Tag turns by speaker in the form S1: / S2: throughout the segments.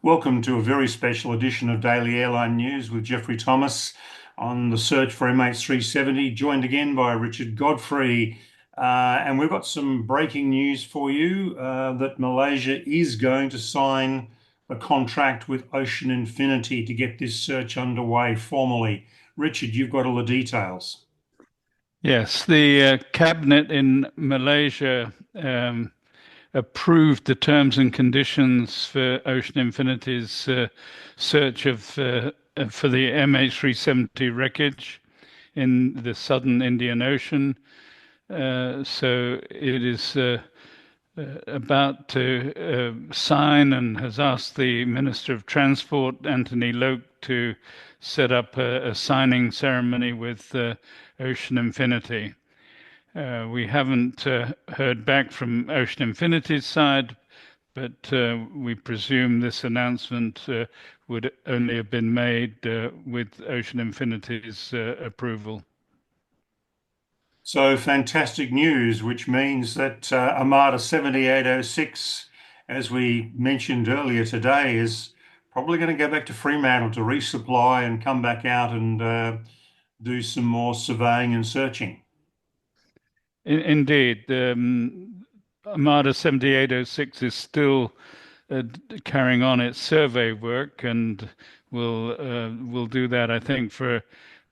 S1: Welcome to a very special edition of Daily Airline News with Jeffrey Thomas on the search for MH370, joined again by Richard Godfrey. And we've got some breaking news for you that Malaysia is going to sign a contract with Ocean Infinity to get this search underway formally. Richard, you've got all the details.
S2: Yes, the cabinet in Malaysia approved the terms and conditions for Ocean Infinity's search for the MH370 wreckage in the southern Indian Ocean. So it is about to sign and has asked the Minister of Transport, Anthony Loke, to set up a signing ceremony with Ocean Infinity. We haven't heard back from Ocean Infinity's side, but we presume this announcement would only have been made with Ocean Infinity's approval.
S1: So fantastic news, which means that Armada 7806, as we mentioned earlier today, is probably going to go back to Fremantle to resupply and come back out and do some more surveying and searching.
S2: Indeed, Armada 7806 is still carrying on its survey work, and will do that, I think, for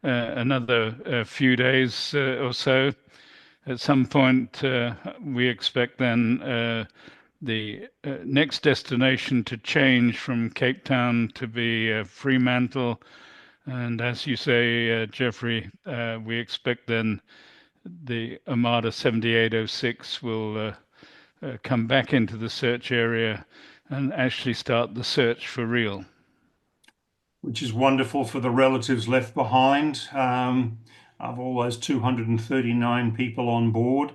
S2: another few days or so. At some point, we expect then the next destination to change from Cape Town to be Fremantle. And as you say, Jeffrey, we expect then the Armada 7806 will come back into the search area and actually start the search for real.
S1: Which is wonderful for the relatives left behind of all those 239 people on board.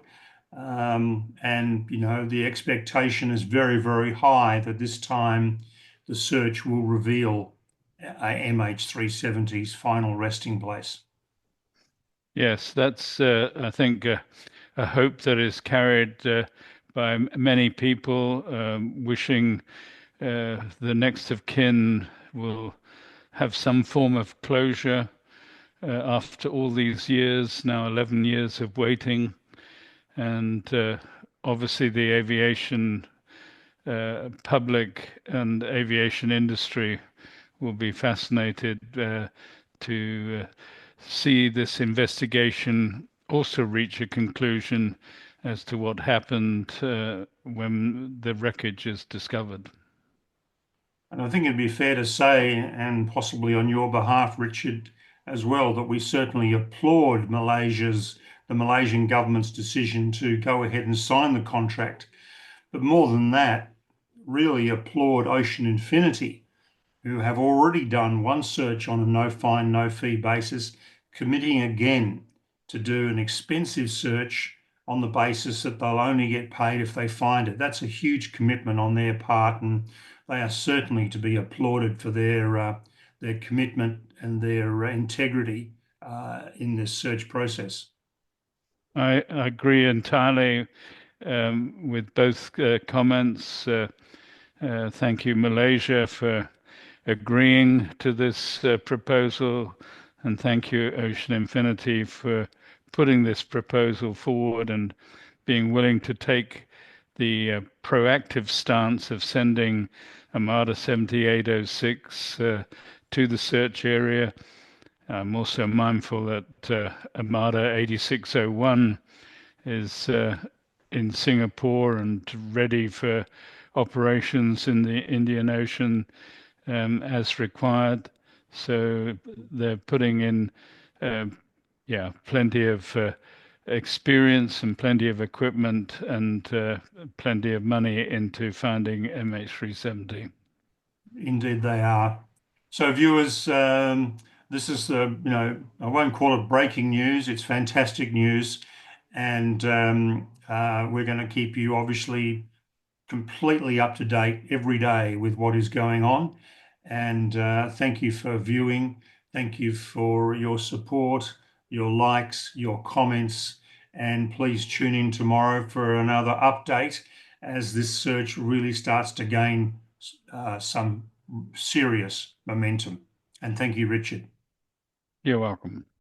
S1: And, you know, the expectation is very, very high that this time the search will reveal MH370's final resting place.
S2: Yes, that's, I think, a hope that is carried by many people, wishing the next of kin will have some form of closure after all these years, now 11 years of waiting. And obviously, the aviation public and aviation industry will be fascinated to see this investigation also reach a conclusion as to what happened when the wreckage is discovered.
S1: And I think it'd be fair to say, and possibly on your behalf, Richard, as well, that we certainly applaud the Malaysian government's decision to go ahead and sign the contract. But more than that, really applaud Ocean Infinity, who have already done one search on a no fine, no fee basis, committing again to do an expensive search on the basis that they'll only get paid if they find it. That's a huge commitment on their part, and they are certainly to be applauded for their commitment and their integrity in this search process.
S2: I agree entirely with both comments. Thank you, Malaysia, for agreeing to this proposal, and thank you, Ocean Infinity, for putting this proposal forward and being willing to take the proactive stance of sending Armada 7806 to the search area. I'm also mindful that Armada 8601 is in Singapore and ready for operations in the Indian Ocean as required. So they're putting in, plenty of experience and plenty of equipment and plenty of money into finding MH370.
S1: Indeed, they are. So, viewers, this is I won't call it breaking news. It's fantastic news, and we're going to keep you obviously completely up to date every day with what is going on. And thank you for viewing. Thank you for your support, your likes, your comments, and please tune in tomorrow for another update as this search really starts to gain some serious momentum. And thank you, Richard.
S2: You're welcome.